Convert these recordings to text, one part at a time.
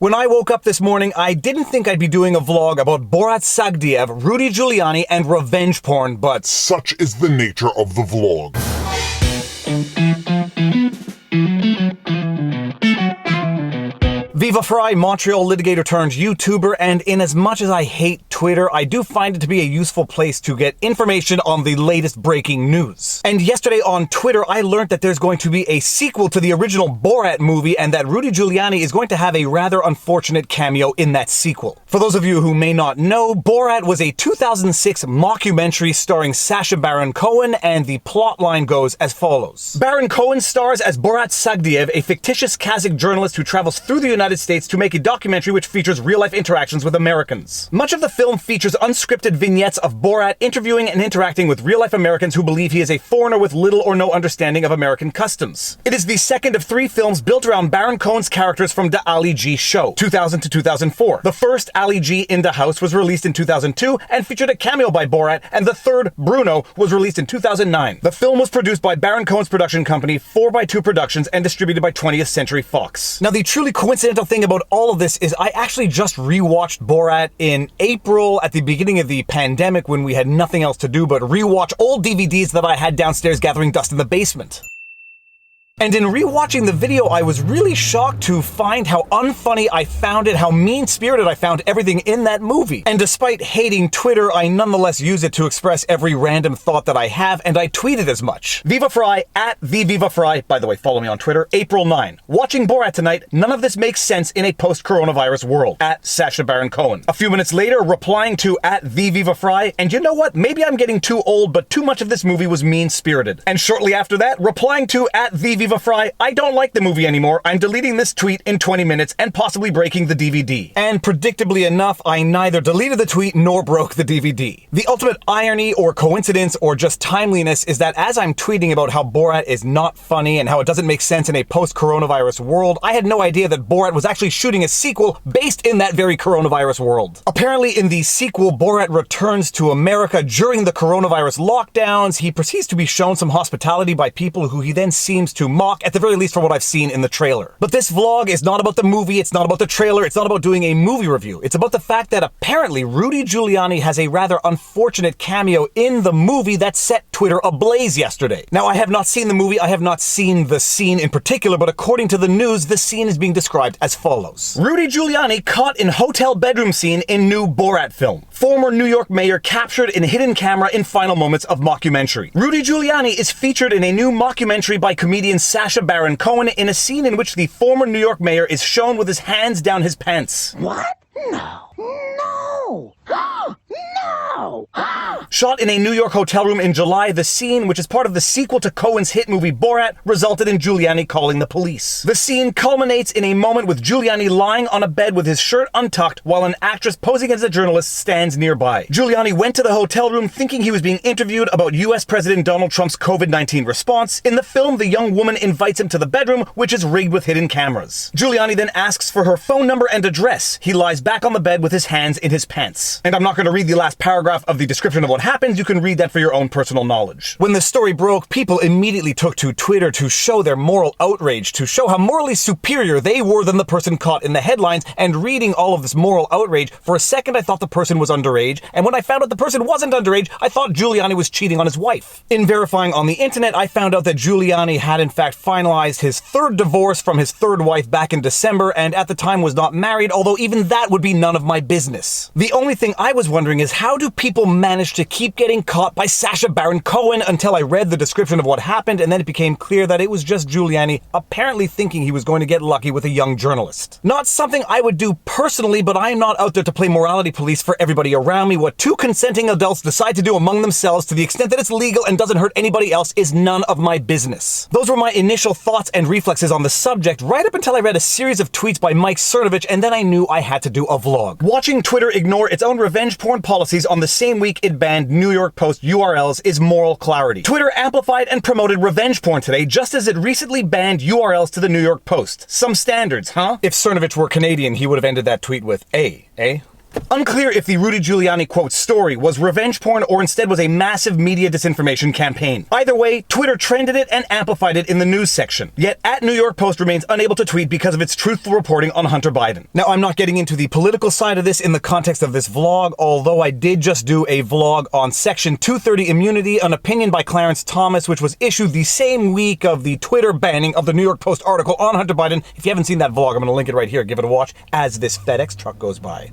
When I woke up this morning, I didn't think I'd be doing a vlog about Borat Sagdiyev, Rudy Giuliani, and revenge porn, but such is the nature of the vlog. Viva Frei, Montreal litigator turned YouTuber, and in as much as I hate Twitter, I do find it to be a useful place to get information on the latest breaking news. And yesterday on Twitter, I learned that there's going to be a sequel to the original Borat movie and that Rudy Giuliani is going to have a rather unfortunate cameo in that sequel. For those of you who may not know, Borat was a 2006 mockumentary starring Sacha Baron Cohen, and the plotline goes as follows. Baron Cohen stars as Borat Sagdiyev, a fictitious Kazakh journalist who travels through the United States to make a documentary which features real-life interactions with Americans. Much of the film features unscripted vignettes of Borat interviewing and interacting with real-life Americans who believe he is a foreigner with little or no understanding of American customs. It is the second of 3 films built around Baron Cohen's characters from the Ali G Show, 2000 to 2004. The first Ali G in the House was released in 2002 and featured a cameo by Borat, and the third, Bruno, was released in 2009. The film was produced by Baron Cohen's production company, 4x2 Productions, and distributed by 20th Century Fox. Now, the truly coincidental thing about all of this is I actually just rewatched Borat in April at the beginning of the pandemic when we had nothing else to do but rewatch old DVDs that I had downstairs gathering dust in the basement. And in rewatching the video, I was really shocked to find how unfunny I found it, how mean-spirited I found everything in that movie. And despite hating Twitter, I nonetheless use it to express every random thought that I have, and I tweeted as much. Viva Frei, at the Viva Frei, by the way, follow me on Twitter, April 9. Watching Borat tonight, none of this makes sense in a post-coronavirus world, at Sacha Baron Cohen. A few minutes later, replying to at the Viva Frei, and you know what, maybe I'm getting too old, but too much of this movie was mean-spirited. And shortly after that, replying to at the Viva Frei, I don't like the movie anymore. I'm deleting this tweet in 20 minutes and possibly breaking the DVD. And predictably enough, I neither deleted the tweet nor broke the DVD. The ultimate irony or coincidence or just timeliness is that as I'm tweeting about how Borat is not funny and how it doesn't make sense in a post-coronavirus world, I had no idea that Borat was actually shooting a sequel based in that very coronavirus world. Apparently in the sequel, Borat returns to America during the coronavirus lockdowns. He proceeds to be shown some hospitality by people who he then seems to mock, at the very least for what I've seen in the trailer. But this vlog is not about the movie, it's not about the trailer, it's not about doing a movie review. It's about the fact that apparently Rudy Giuliani has a rather unfortunate cameo in the movie that set Twitter ablaze yesterday. Now, I have not seen the movie, I have not seen the scene in particular, but according to the news, the scene is being described as follows. Rudy Giuliani caught in hotel bedroom scene in new Borat film. Former New York mayor captured in hidden camera in final moments of mockumentary. Rudy Giuliani is featured in a new mockumentary by comedian Sacha Baron Cohen in a scene in which the former New York mayor is shown with his hands down his pants. What? No. No. No. Shot in a New York hotel room in July, the scene, which is part of the sequel to Cohen's hit movie Borat, resulted in Giuliani calling the police. The scene culminates in a moment with Giuliani lying on a bed with his shirt untucked while an actress posing as a journalist stands nearby. Giuliani went to the hotel room thinking he was being interviewed about US President Donald Trump's COVID-19 response. In the film, the young woman invites him to the bedroom, which is rigged with hidden cameras. Giuliani then asks for her phone number and address. He lies back on the bed with his hands in his pants. And I'm not going to read the last paragraph of the description of what happens. You can read that for your own personal knowledge. When the story broke, people immediately took to Twitter to show their moral outrage, to show how morally superior they were than the person caught in the headlines. And reading all of this moral outrage, for a second I thought the person was underage, and when I found out the person wasn't underage, I thought Giuliani was cheating on his wife. In verifying on the internet, I found out that Giuliani had in fact finalized his 3rd divorce from his 3rd wife back in December, and at the time was not married, although even that would be none of my business. The only thing I was wondering is how do people manage to keep getting caught by Sacha Baron Cohen until I read the description of what happened, and then it became clear that it was just Giuliani apparently thinking he was going to get lucky with a young journalist. Not something I would do personally, but I am not out there to play morality police for everybody around me. What 2 consenting adults decide to do among themselves to the extent that it's legal and doesn't hurt anybody else is none of my business. Those were my initial thoughts and reflexes on the subject right up until I read a series of tweets by Mike Cernovich, and then I knew I had to do a vlog. Watching Twitter ignore its own revenge porn policies on the same week it banned New York Post URLs is moral clarity. Twitter amplified and promoted revenge porn today, just as it recently banned URLs to the New York Post. Some standards, huh? If Cernovich were Canadian, he would have ended that tweet with eh? Unclear if the Rudy Giuliani quote story was revenge porn or instead was a massive media disinformation campaign. Either way, Twitter trended it and amplified it in the news section. Yet, @New York Post remains unable to tweet because of its truthful reporting on Hunter Biden. Now, I'm not getting into the political side of this in the context of this vlog, although I did just do a vlog on Section 230 immunity, an opinion by Clarence Thomas, which was issued the same week of the Twitter banning of the New York Post article on Hunter Biden. If you haven't seen that vlog, I'm going to link it right here. Give it a watch as this FedEx truck goes by.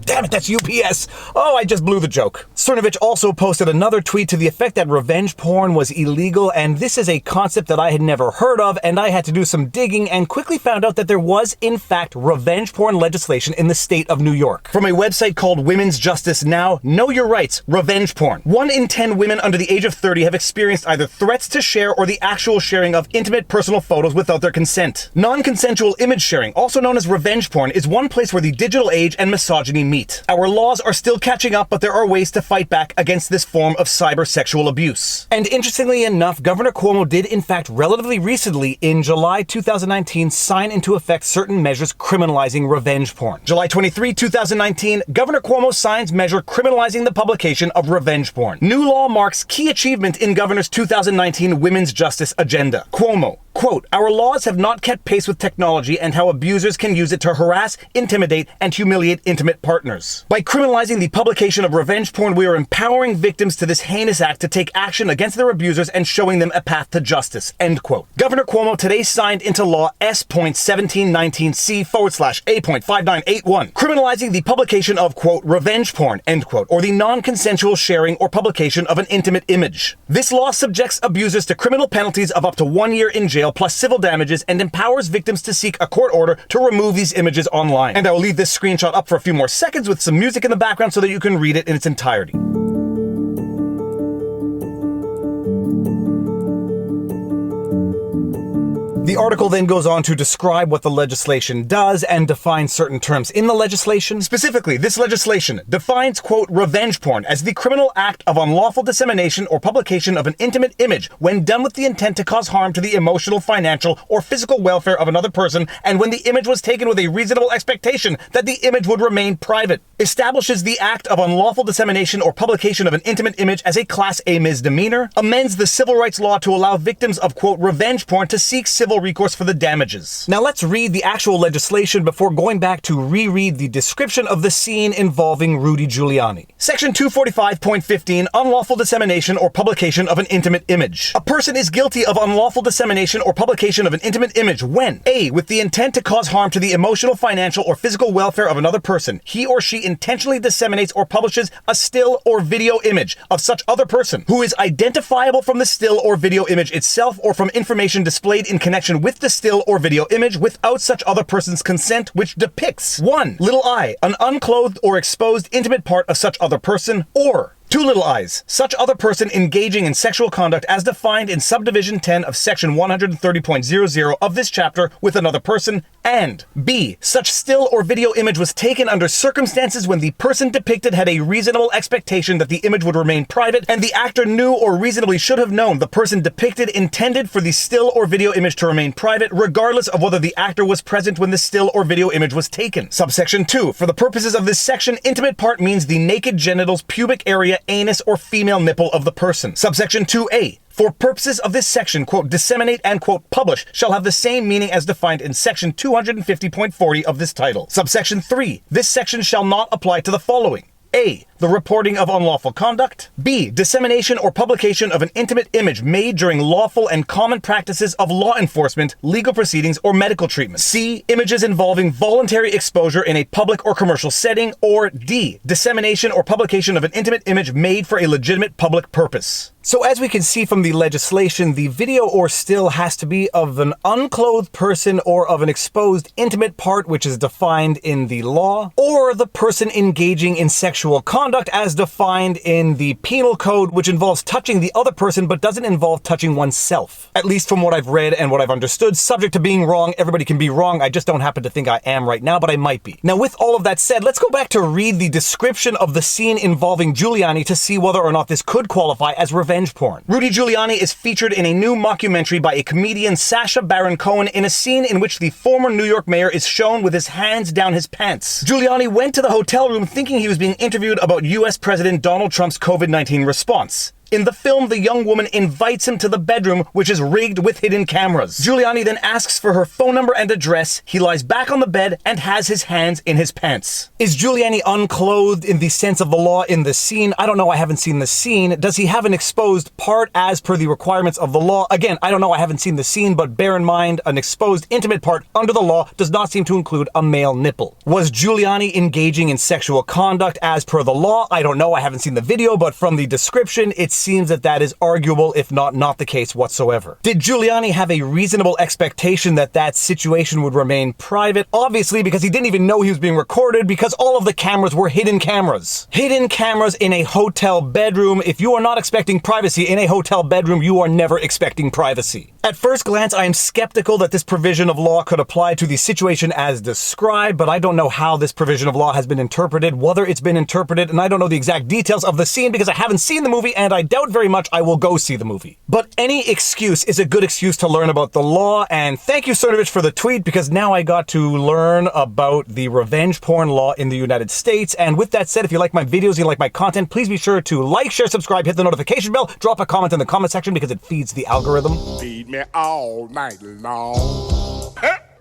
Damn it, that's UPS. Oh, I just blew the joke. Cernovich also posted another tweet to the effect that revenge porn was illegal, and this is a concept that I had never heard of, and I had to do some digging and quickly found out that there was, in fact, revenge porn legislation in the state of New York. From a website called Women's Justice Now, know your rights, revenge porn. 1 in 10 women under the age of 30 have experienced either threats to share or the actual sharing of intimate personal photos without their consent. Non-consensual image sharing, also known as revenge porn, is one place where the digital age and misogyny meet. Our laws are still catching up, but there are ways to fight back against this form of cyber-sexual abuse. And interestingly enough, Governor Cuomo did in fact relatively recently, in July 2019, sign into effect certain measures criminalizing revenge porn. July 23, 2019, Governor Cuomo signs measure criminalizing the publication of revenge porn. New law marks key achievement in Governor's 2019 women's justice agenda. Cuomo, quote, "Our laws have not kept pace with technology and how abusers can use it to harass, intimidate, and humiliate intimate partners. By criminalizing the publication of revenge porn, we are empowering victims to this heinous act to take action against their abusers and showing them a path to justice," end quote. Governor Cuomo today signed into law S.1719C/A.5981, criminalizing the publication of, quote, revenge porn, end quote, or the non-consensual sharing or publication of an intimate image. This law subjects abusers to criminal penalties of up to 1 year in jail plus civil damages and empowers victims to seek a court order to remove these images online. And I will leave this screenshot up for a few more seconds with some music in the background so that you can read it in its entirety. The article then goes on to describe what the legislation does and define certain terms in the legislation. Specifically, this legislation defines, quote, revenge porn as the criminal act of unlawful dissemination or publication of an intimate image when done with the intent to cause harm to the emotional, financial, or physical welfare of another person, and when the image was taken with a reasonable expectation that the image would remain private. Establishes the act of unlawful dissemination or publication of an intimate image as a Class A misdemeanor. Amends the civil rights law to allow victims of, quote, revenge porn to seek civil recourse for the damages. Now let's read the actual legislation before going back to reread the description of the scene involving Rudy Giuliani. Section 245.15, unlawful dissemination or publication of an intimate image. A person is guilty of unlawful dissemination or publication of an intimate image when A, with the intent to cause harm to the emotional, financial, or physical welfare of another person, he or she intentionally disseminates or publishes a still or video image of such other person who is identifiable from the still or video image itself or from information displayed in connection with the still or video image without such other person's consent, which depicts 1. Little I, an unclothed or exposed intimate part of such other person, or 2 little I's, such other person engaging in sexual conduct as defined in subdivision 10 of section 130.00 of this chapter with another person, and B, such still or video image was taken under circumstances when the person depicted had a reasonable expectation that the image would remain private and the actor knew or reasonably should have known the person depicted intended for the still or video image to remain private regardless of whether the actor was present when the still or video image was taken. Subsection 2, for the purposes of this section, intimate part means the naked genitals, pubic area, anus, or female nipple of the person. Subsection 2A, for purposes of this section, quote, disseminate and, quote, publish shall have the same meaning as defined in section 250.40 of this title. Subsection 3, this section shall not apply to the following. A, the reporting of unlawful conduct. B, dissemination or publication of an intimate image made during lawful and common practices of law enforcement, legal proceedings, or medical treatment. C, images involving voluntary exposure in a public or commercial setting. Or D, dissemination or publication of an intimate image made for a legitimate public purpose. So as we can see from the legislation, the video or still has to be of an unclothed person or of an exposed intimate part, which is defined in the law, or the person engaging in sexual conduct, conduct as defined in the penal code, which involves touching the other person but doesn't involve touching oneself. At least from what I've read and what I've understood, subject to being wrong. Everybody can be wrong. I just don't happen to think I am right now, but I might be. Now, with all of that said, let's go back to read the description of the scene involving Giuliani to see whether or not this could qualify as revenge porn. Rudy Giuliani is featured in a new mockumentary by a comedian, Sacha Baron Cohen, in a scene in which the former New York mayor is shown with his hands down his pants. Giuliani went to the hotel room thinking he was being interviewed about US President Donald Trump's COVID-19 response. In the film, the young woman invites him to the bedroom, which is rigged with hidden cameras. Giuliani then asks for her phone number and address. He lies back on the bed and has his hands in his pants. Is Giuliani unclothed in the sense of the law in the scene? I don't know. I haven't seen the scene. Does he have an exposed part as per the requirements of the law? Again, I don't know. I haven't seen the scene, but bear in mind, an exposed intimate part under the law does not seem to include a male nipple. Was Giuliani engaging in sexual conduct as per the law? I don't know. I haven't seen the video, but from the description, it seems that that is arguable, if not the case whatsoever. Did Giuliani have a reasonable expectation that that situation would remain private? Obviously, because he didn't even know he was being recorded, because all of the cameras were hidden cameras. Hidden cameras in a hotel bedroom. If you are not expecting privacy in a hotel bedroom, you are never expecting privacy. At first glance, I am skeptical that this provision of law could apply to the situation as described, but I don't know how this provision of law has been interpreted, whether it's been interpreted, and I don't know the exact details of the scene because I haven't seen the movie, and I doubt very much I will go see the movie. But any excuse is a good excuse to learn about the law, and thank you, Cernovich, for the tweet, because now I got to learn about the revenge porn law in the United States. And with that said, if you like my videos, you like my content, please be sure to like, share, subscribe, hit the notification bell, drop a comment in the comment section because it feeds the algorithm. Feed me all night long.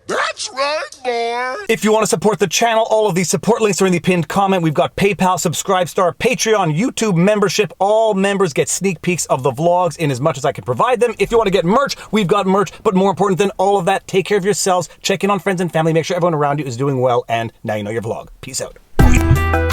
That's right, boy! If you want to support the channel, all of these support links are in the pinned comment. We've got PayPal, Subscribestar, Patreon, YouTube membership. All members get sneak peeks of the vlogs in as much as I can provide them. If you want to get merch, we've got merch. But more important than all of that, take care of yourselves, check in on friends and family, make sure everyone around you is doing well, and now you know your vlog. Peace out.